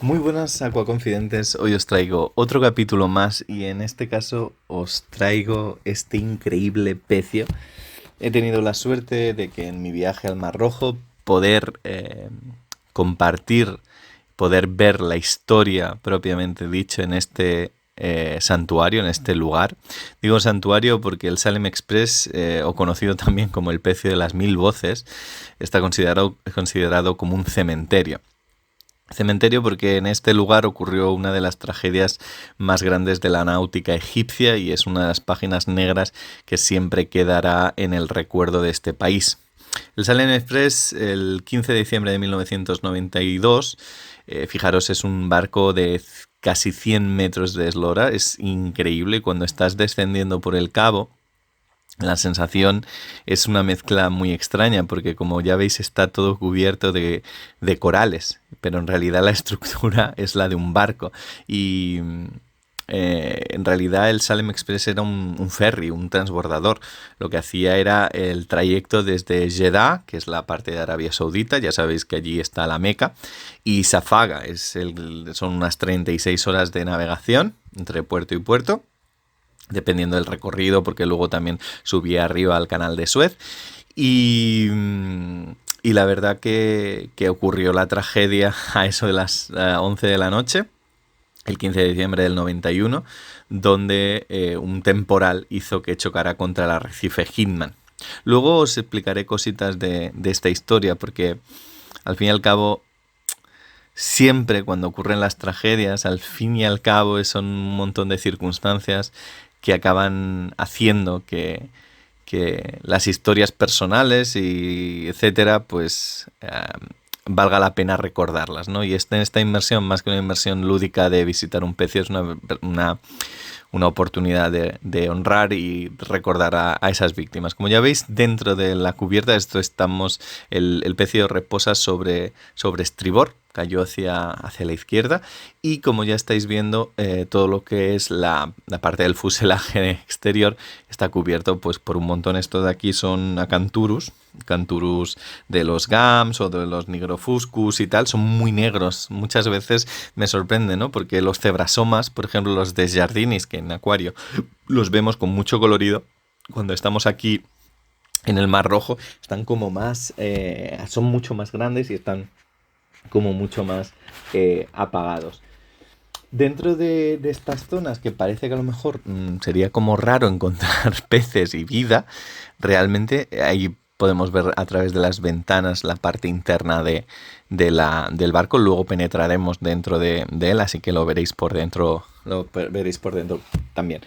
Muy buenas Aquaconfidentes, hoy os traigo otro capítulo más y en este caso os traigo este increíble pecio. He tenido la suerte de que en mi viaje al Mar Rojo poder compartir, poder ver la historia propiamente dicho en este santuario, en este lugar. Digo santuario porque el Salem Express, o conocido también como el pecio de las mil voces, está considerado como un cementerio. Cementerio porque en este lugar ocurrió una de las tragedias más grandes de la náutica egipcia y es una de las páginas negras que siempre quedará en el recuerdo de este país. El Salem Express, el 15 de diciembre de 1992, fijaros, es un barco de casi 100 metros de eslora, es increíble cuando estás descendiendo por el cabo. La sensación es una mezcla muy extraña porque como ya veis está todo cubierto de corales, pero en realidad la estructura es la de un barco y en realidad el Salem Express era un ferry, un transbordador. Lo que hacía era el trayecto desde Jeddah, que es la parte de Arabia Saudita, ya sabéis que allí está la Meca, y Safaga, son unas 36 horas de navegación entre puerto y puerto, dependiendo del recorrido, porque luego también subía arriba al canal de Suez. Y, y la verdad que ocurrió la tragedia a eso de las 11 de la noche, el 15 de diciembre del 91, donde un temporal hizo que chocara contra el arrecife Hitman. Luego os explicaré cositas de esta historia, porque al fin y al cabo siempre cuando ocurren las tragedias, al fin y al cabo son un montón de circunstancias que acaban haciendo que las historias personales y etcétera, pues valga la pena recordarlas, ¿no? Y esta inmersión, más que una inmersión lúdica de visitar un pecio, es una oportunidad de honrar y recordar a esas víctimas. Como ya veis, dentro de la cubierta, el pecio reposa sobre estribor, cayó hacia la izquierda, y como ya estáis viendo, todo lo que es la parte del fuselaje exterior está cubierto pues por un montón. Esto de aquí son Acanthurus de los Gams o de los Nigrofuscus y tal, son muy negros. Muchas veces me sorprende, ¿no? Porque los cebrasomas, por ejemplo, los Desjardinis, que en acuario los vemos con mucho colorido, cuando estamos aquí en el Mar Rojo, están como más, son mucho más grandes y están como mucho más apagados. Dentro de estas zonas que parece que a lo mejor sería como raro encontrar peces y vida, realmente ahí podemos ver a través de las ventanas la parte interna del barco. Luego penetraremos dentro de él, así que lo veréis por dentro. Lo veréis por dentro también.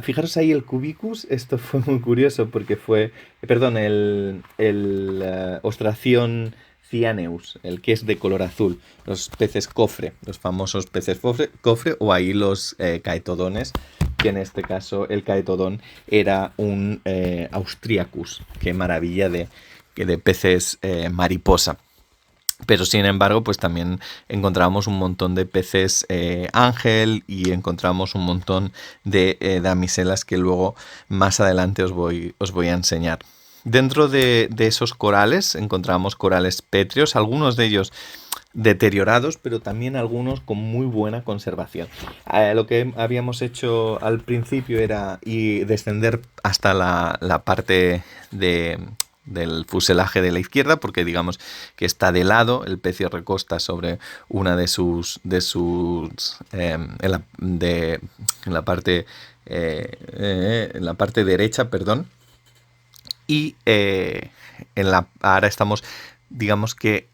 Fijaros ahí el Cubicus, esto fue muy curioso porque perdón, el Ostración Cyaneus, el que es de color azul, los peces cofre, los famosos peces cofre, o ahí los caetodones, que en este caso el caetodón era un Austriacus, qué maravilla de peces mariposa. Pero sin embargo, pues también encontramos un montón de peces ángel y encontramos un montón de damiselas que luego más adelante os voy a enseñar. Dentro de esos corales encontramos corales pétreos, algunos de ellos deteriorados, pero también algunos con muy buena conservación. Lo que habíamos hecho al principio era descender hasta la parte del fuselaje de la izquierda, porque digamos que está de lado, el pecio recosta sobre una en la parte derecha, perdón, y ahora estamos, digamos que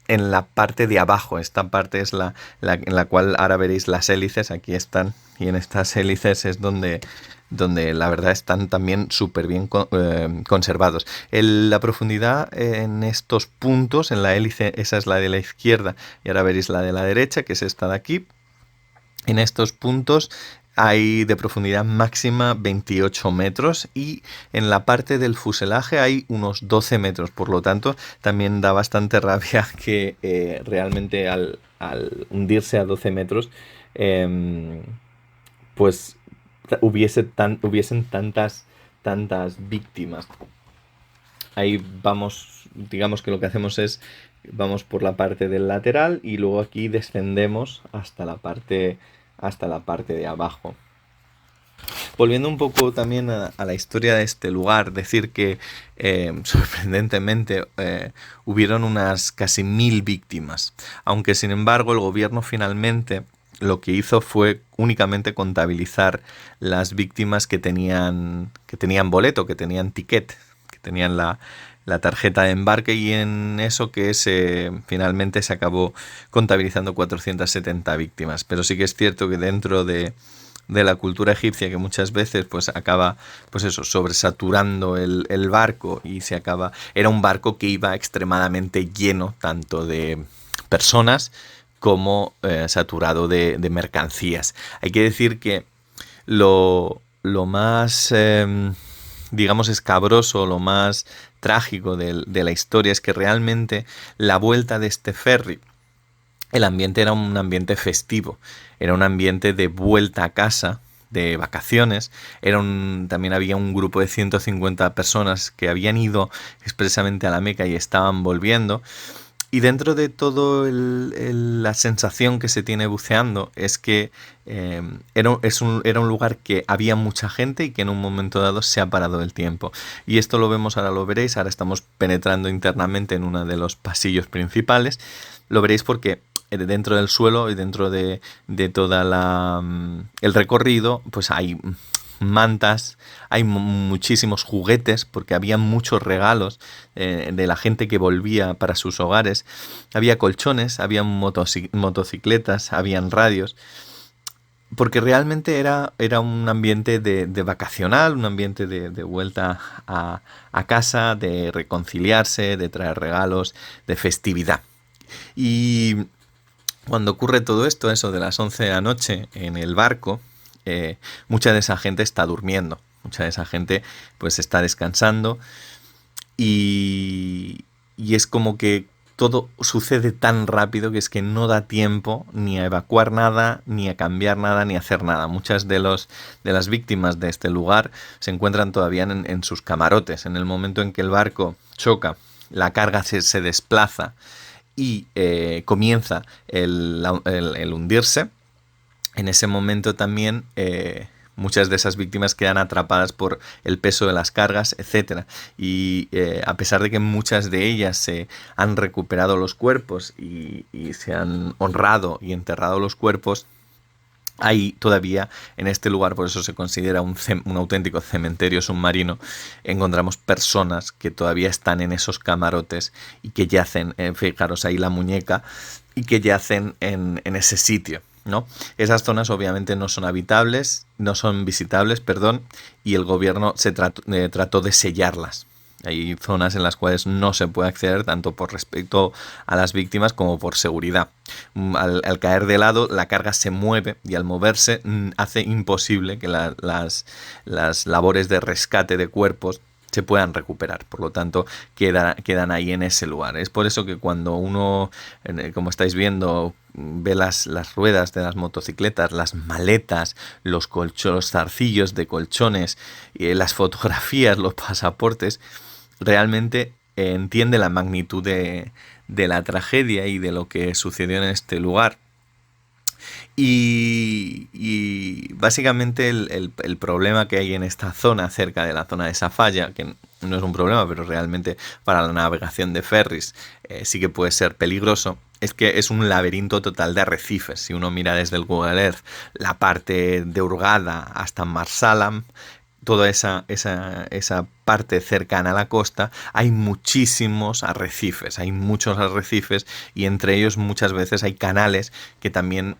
en la parte de abajo. Esta parte es en la cual ahora veréis las hélices, aquí están, y en estas hélices es donde la verdad están también súper bien conservados. La profundidad en estos puntos, en la hélice, esa es la de la izquierda, y ahora veréis la de la derecha, que es esta de aquí. En estos puntos hay de profundidad máxima 28 metros y en la parte del fuselaje hay unos 12 metros. Por lo tanto, también da bastante rabia que realmente al hundirse a 12 metros, eh, pues hubiesen tantas víctimas. Ahí vamos, digamos que lo que hacemos es vamos por la parte del lateral y luego aquí descendemos hasta la parte de abajo. Volviendo un poco también a la historia de este lugar, decir que sorprendentemente hubieron unas casi 1000 víctimas, aunque sin embargo el gobierno finalmente lo que hizo fue únicamente contabilizar las víctimas que tenían boleto, que tenían ticket, que tenían la tarjeta de embarque, y en eso que finalmente se acabó contabilizando 470 víctimas. Pero sí que es cierto que dentro de la cultura egipcia, que muchas veces pues acaba pues eso, sobresaturando el barco, y era un barco que iba extremadamente lleno tanto de personas como saturado de mercancías. Hay que decir que lo más digamos escabroso, lo más trágico de la historia es que realmente la vuelta de este ferry, el ambiente era un ambiente festivo, era un ambiente de vuelta a casa, de vacaciones. También había un grupo de 150 personas que habían ido expresamente a la Meca y estaban volviendo. Y dentro de todo la sensación que se tiene buceando es que era un lugar que había mucha gente y que en un momento dado se ha parado el tiempo. Y esto lo vemos, ahora lo veréis, ahora estamos penetrando internamente en uno de los pasillos principales. Lo veréis porque dentro del suelo y dentro de toda el recorrido pues hay mantas, hay muchísimos juguetes, porque había muchos regalos de la gente que volvía para sus hogares. Había colchones, había motocicletas, habían radios, porque realmente era un ambiente de vacacional, un ambiente de vuelta a casa, de reconciliarse, de traer regalos, de festividad. Y cuando ocurre todo esto, eso de las 11 de la noche en el barco, mucha de esa gente está durmiendo, mucha de esa gente pues está descansando, y es como que todo sucede tan rápido que es que no da tiempo ni a evacuar nada, ni a cambiar nada, ni a hacer nada. Muchas de las víctimas de este lugar se encuentran todavía en sus camarotes. En el momento en que el barco choca, la carga se desplaza y comienza el hundirse. En ese momento también muchas de esas víctimas quedan atrapadas por el peso de las cargas, etc. Y a pesar de que muchas de ellas se han recuperado los cuerpos y se han honrado y enterrado los cuerpos, hay todavía en este lugar, por eso se considera un auténtico cementerio submarino, encontramos personas que todavía están en esos camarotes y que yacen, fijaros ahí la muñeca, y que yacen en ese sitio, ¿no? Esas zonas obviamente no son visitables, y el gobierno trató de sellarlas. Hay zonas en las cuales no se puede acceder, tanto por respecto a las víctimas como por seguridad. Al caer de lado, la carga se mueve, y al moverse hace imposible que las labores de rescate de cuerpos se puedan recuperar. Por lo tanto, quedan ahí en ese lugar. Es por eso que cuando uno, como estáis viendo, ve las ruedas de las motocicletas, las maletas, los zarcillos de colchones, las fotografías, los pasaportes, realmente entiende la magnitud de la tragedia y de lo que sucedió en este lugar. Y básicamente el problema que hay en esta zona, cerca de la zona de Safaya, que no es un problema, pero realmente para la navegación de ferries sí que puede ser peligroso, es que es un laberinto total de arrecifes. Si uno mira desde el Google Earth la parte de Hurghada hasta Marsalam, toda esa parte cercana a la costa, hay muchísimos arrecifes, y entre ellos muchas veces hay canales que también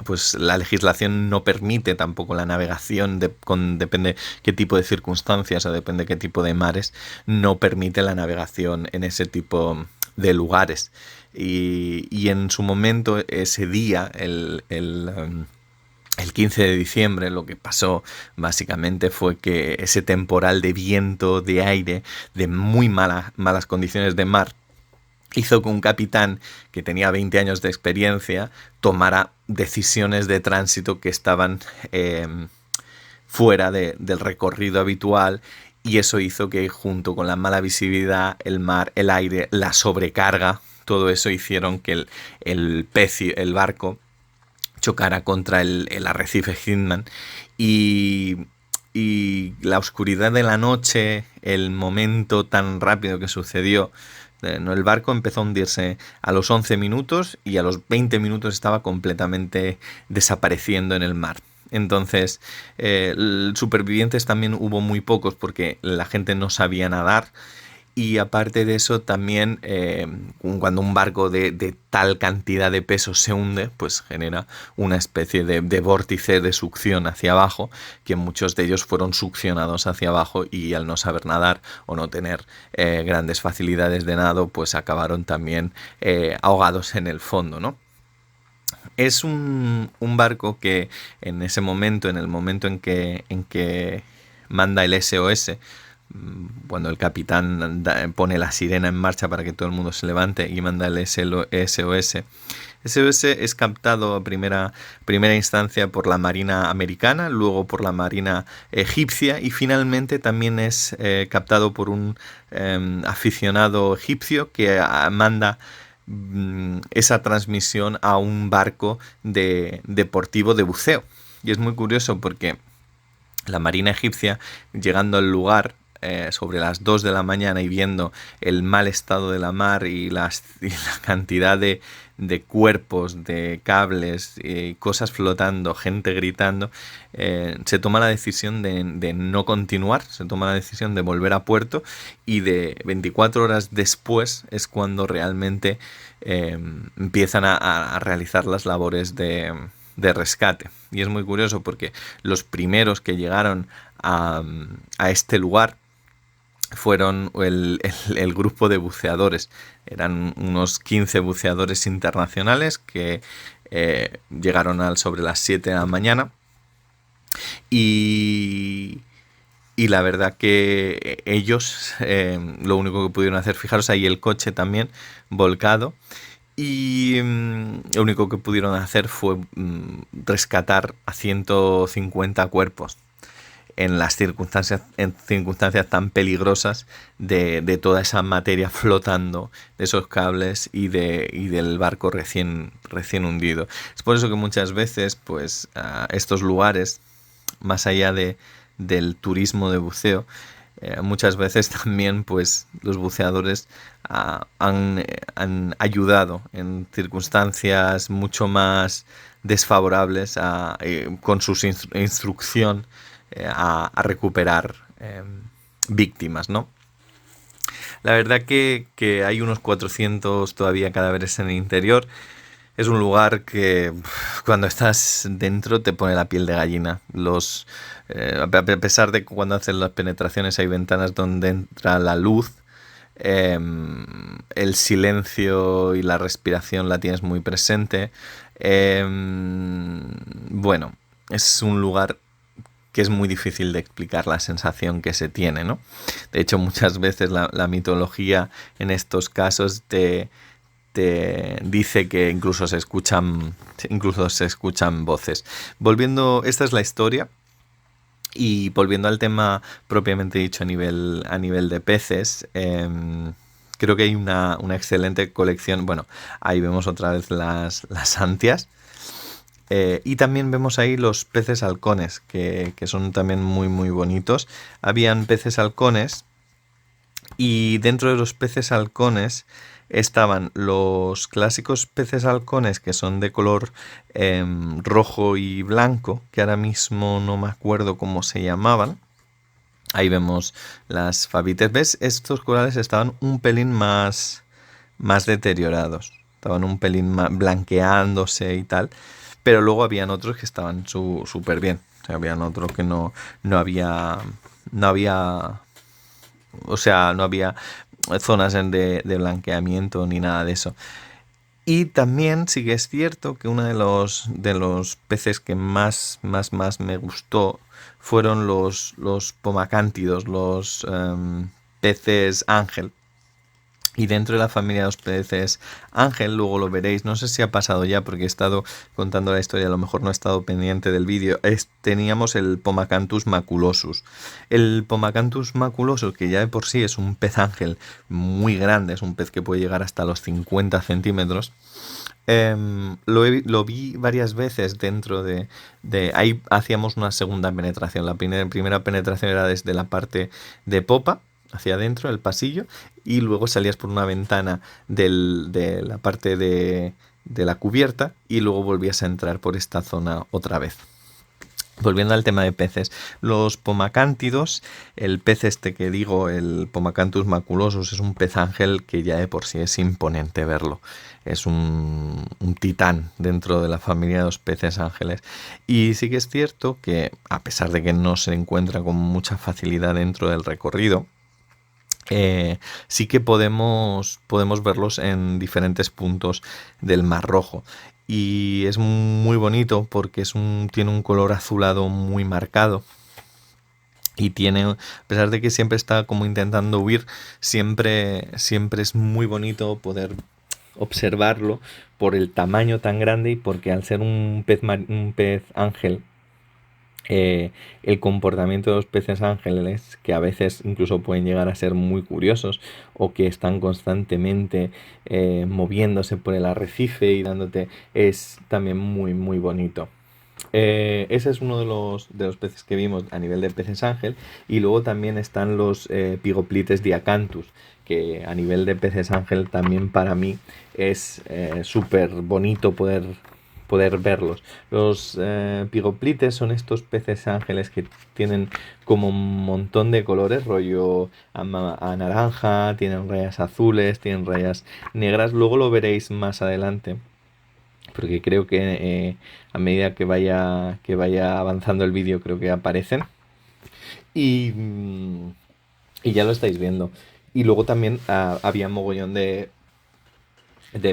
pues la legislación no permite tampoco la navegación, depende qué tipo de circunstancias o depende qué tipo de mares, no permite la navegación en ese tipo de lugares. Y en su momento, ese día, el 15 de diciembre, lo que pasó básicamente fue que ese temporal de viento, de aire, de muy malas condiciones de mar, hizo que un capitán que tenía 20 años de experiencia tomara decisiones de tránsito que estaban fuera del recorrido habitual, y eso hizo que, junto con la mala visibilidad, el mar, el aire, la sobrecarga todo eso hicieron que el barco chocara contra el arrecife Hitman y la oscuridad de la noche, el momento tan rápido que sucedió, el barco empezó a hundirse a los 11 minutos y a los 20 minutos estaba completamente desapareciendo en el mar. Entonces, supervivientes también hubo muy pocos porque la gente no sabía nadar. Y aparte de eso, también cuando un barco de tal cantidad de peso se hunde, pues genera una especie de vórtice de succión hacia abajo, que muchos de ellos fueron succionados hacia abajo y al no saber nadar o no tener grandes facilidades de nado, pues acabaron también ahogados en el fondo, ¿no? Es un barco que en ese momento, en el momento en que manda el SOS, cuando el capitán pone la sirena en marcha para que todo el mundo se levante y manda el SOS. SOS es captado a primera instancia por la Marina americana, luego por la Marina egipcia y finalmente también es captado por un aficionado egipcio que manda esa transmisión a un barco deportivo de buceo. Y es muy curioso porque la Marina egipcia, llegando al lugar sobre las 2 de la mañana y viendo el mal estado de la mar y la cantidad de cuerpos, de cables, cosas flotando, gente gritando, se toma la decisión de no continuar, se toma la decisión de volver a puerto y de 24 horas después es cuando realmente empiezan a realizar las labores de rescate. Y es muy curioso porque los primeros que llegaron a este lugar fueron el grupo de buceadores. Eran unos 15 buceadores internacionales que llegaron sobre las 7 de la mañana y la verdad que ellos lo único que pudieron hacer, fijaros ahí el coche también volcado, y lo único que pudieron hacer fue rescatar a 150 cuerpos en las circunstancias tan peligrosas de toda esa materia flotando, de esos cables y del barco recién hundido. Es por eso que muchas veces pues estos lugares, más allá del turismo de buceo, muchas veces también pues los buceadores han ayudado en circunstancias mucho más desfavorables con su instrucción a recuperar víctimas, ¿no? La verdad que hay unos 400 todavía cadáveres en el interior. Es un lugar que cuando estás dentro te pone la piel de gallina. A pesar de que cuando hacen las penetraciones hay ventanas donde entra la luz, el silencio y la respiración la tienes muy presente. Bueno, es un lugar que es muy difícil de explicar la sensación que se tiene, ¿no? De hecho, muchas veces la mitología en estos casos te dice que incluso se escuchan voces. Esta es la historia. Y volviendo al tema propiamente dicho a nivel de peces, creo que hay una excelente colección. Bueno, ahí vemos otra vez las antias. Y también vemos ahí los peces halcones, que son también muy muy bonitos. Habían peces halcones y dentro de los peces halcones estaban los clásicos peces halcones que son de color rojo y blanco, que ahora mismo no me acuerdo cómo se llamaban. Ahí vemos las fabites. ¿Ves? Estos corales estaban un pelín más deteriorados. Estaban un pelín más blanqueándose y tal. Pero luego habían otros que estaban súper bien. O sea, habían otros que no había... O sea, no había zonas de blanqueamiento ni nada de eso. Y también sí que es cierto que uno de los peces que más me gustó fueron los pomacántidos, los peces ángel. Y dentro de la familia de los peces ángel, luego lo veréis, no sé si ha pasado ya porque he estado contando la historia, a lo mejor no he estado pendiente del vídeo, teníamos el Pomacanthus maculosus. El Pomacanthus maculosus, que ya de por sí es un pez ángel muy grande, es un pez que puede llegar hasta los 50 centímetros, lo vi varias veces dentro ahí hacíamos una segunda penetración. La primera penetración era desde la parte de popa, hacia adentro, el pasillo, y luego salías por una ventana de la parte de la cubierta y luego volvías a entrar por esta zona otra vez. Volviendo al tema de peces, los pomacántidos, el pez este que digo, el Pomacanthus maculosus, es un pez ángel que ya de por sí es imponente verlo. Es un titán dentro de la familia de los peces ángeles. Y sí que es cierto que, a pesar de que no se encuentra con mucha facilidad dentro del recorrido, sí que podemos verlos en diferentes puntos del Mar Rojo. Y es muy bonito porque tiene un color azulado muy marcado. Y tiene, a pesar de que siempre está como intentando huir, siempre es muy bonito poder observarlo por el tamaño tan grande y porque al ser un pez ángel, el comportamiento de los peces ángeles, que a veces incluso pueden llegar a ser muy curiosos o que están constantemente moviéndose por el arrecife y dándote, es también muy muy bonito. Ese es uno de los peces que vimos a nivel de peces ángel. Y luego también están los Pigoplites diacanthus, que a nivel de peces ángel también para mí es súper bonito poder verlos. Los Pigoplites son estos peces ángeles que tienen como un montón de colores, rollo a naranja, tienen rayas azules, tienen rayas negras. Luego lo veréis más adelante, porque creo que a medida que vaya avanzando el vídeo creo que aparecen y, y ya lo estáis viendo. Y luego también había mogollón de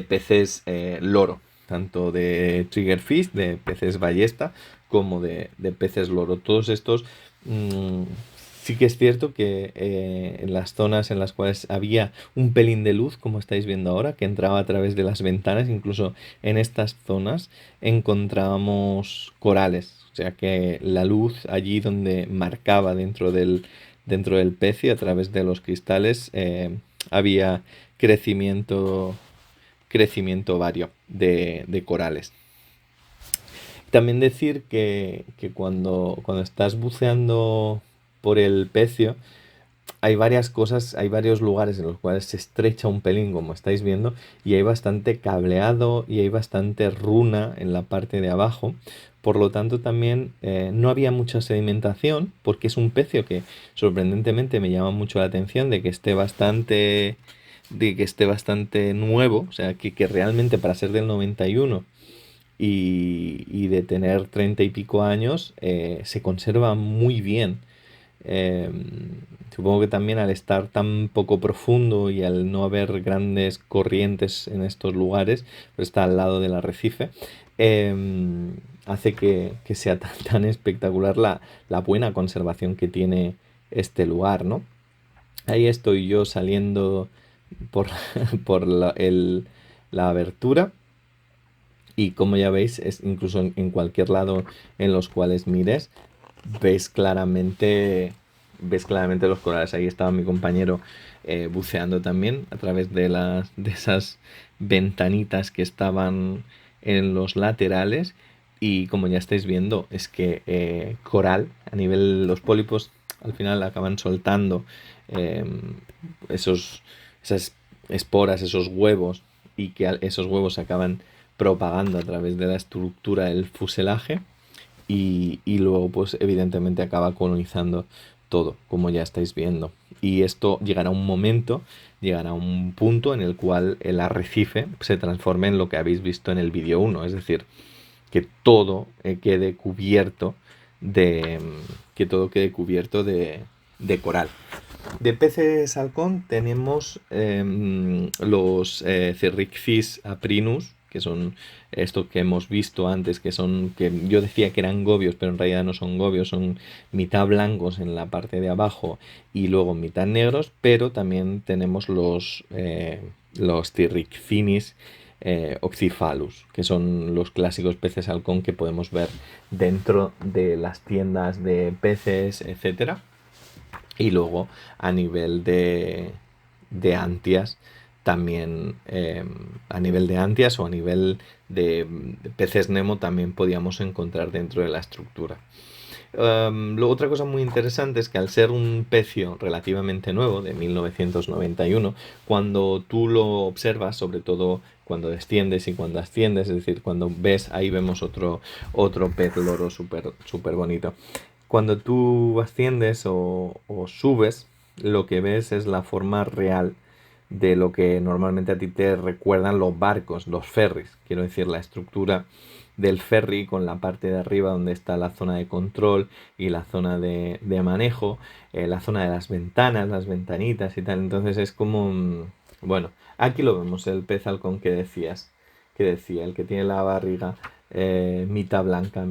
peces loro, tanto de triggerfish, de peces ballesta, como de peces loro. Todos estos sí que es cierto que en las zonas en las cuales había un pelín de luz, como estáis viendo ahora, que entraba a través de las ventanas, incluso en estas zonas encontrábamos corales. O sea que la luz allí donde marcaba dentro del pecio, a través de los cristales, había crecimiento vario de corales. También decir que cuando estás buceando por el pecio, hay varias cosas, hay varios lugares en los cuales se estrecha un pelín, como estáis viendo, y hay bastante cableado y hay bastante runa en la parte de abajo. Por lo tanto, también no había mucha sedimentación, porque es un pecio que sorprendentemente me llama mucho la atención de que esté bastante nuevo, o sea, que realmente para ser del 91 y de tener 30 y pico años, se conserva muy bien. Eh, Supongo que también al estar tan poco profundo y al no haber grandes corrientes en estos lugares, pero está al lado del arrecife, hace que sea tan espectacular la buena conservación que tiene este lugar, ¿no? Ahí estoy yo saliendo por, por la abertura. Y como ya veis, es incluso en cualquier lado en los cuales mires, ves claramente, ves claramente los corales. Ahí estaba mi compañero buceando también a través de esas ventanitas que estaban en los laterales. Y como ya estáis viendo, es que coral, a nivel los pólipos, al final acaban soltando eh, esas esporas, esos huevos, y que esos huevos se acaban propagando a través de la estructura del fuselaje y luego pues evidentemente acaba colonizando todo, como ya estáis viendo. Y esto llegará a un momento, llegará a un punto en el cual el arrecife se transforme en lo que habéis visto en el vídeo 1, es decir, que todo quede cubierto de coral. De peces halcón tenemos los Cerricphis aprinus, que son estos que hemos visto antes, que yo decía que eran gobios, pero en realidad no son gobios, son mitad blancos en la parte de abajo y luego mitad negros, pero también tenemos los Tyrrhicinis oxyphallus, que son los clásicos peces halcón que podemos ver dentro de las tiendas de peces, etcétera. Y luego a nivel de antias, también a nivel de antias o a nivel de peces Nemo también podíamos encontrar dentro de la estructura. Luego otra cosa muy interesante es que al ser un pecio relativamente nuevo, de 1991, cuando tú lo observas, sobre todo cuando desciendes y cuando asciendes, es decir, cuando ves, ahí vemos otro pez loro súper bonito. Cuando tú asciendes o subes, lo que ves es la forma real de lo que normalmente a ti te recuerdan los barcos, los ferries. Quiero decir, la estructura del ferry con la parte de arriba donde está la zona de control y la zona de manejo, la zona de las ventanas, las ventanitas y tal. Entonces es como, bueno, aquí lo vemos, el pez halcón que decía, el que tiene la barriga mitad blanca,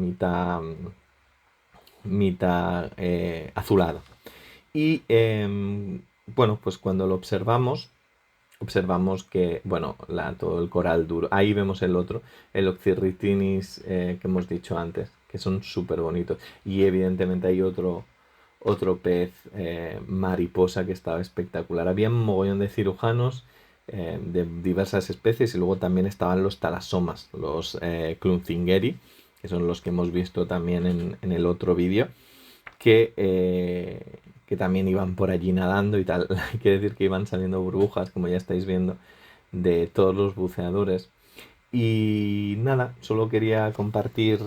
mitad azulado. Y bueno, pues cuando lo observamos que, bueno, todo el coral duro. Ahí vemos el otro, el Oxyrrhitinis que hemos dicho antes, que son súper bonitos. Y evidentemente hay otro pez mariposa que estaba espectacular. Había un mogollón de cirujanos de diversas especies y luego también estaban los talasomas, los Clunzingeri, que son los que hemos visto también en el otro vídeo, que también iban por allí nadando y tal. Hay que decir que iban saliendo burbujas, como ya estáis viendo, de todos los buceadores. Y nada, solo quería compartir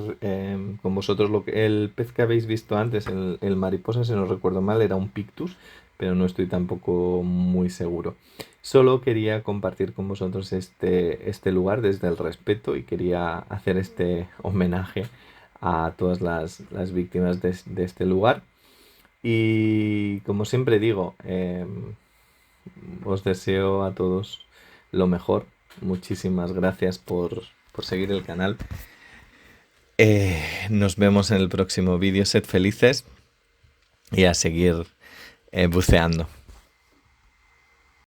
con vosotros el pez que habéis visto antes, el mariposa, si no recuerdo mal, era un pictus, pero no estoy tampoco muy seguro. Solo quería compartir con vosotros este lugar desde el respeto y quería hacer este homenaje a todas las víctimas de este lugar. Y como siempre digo, os deseo a todos lo mejor. Muchísimas gracias por seguir el canal. Nos vemos en el próximo vídeo. Sed felices y a seguir buceando.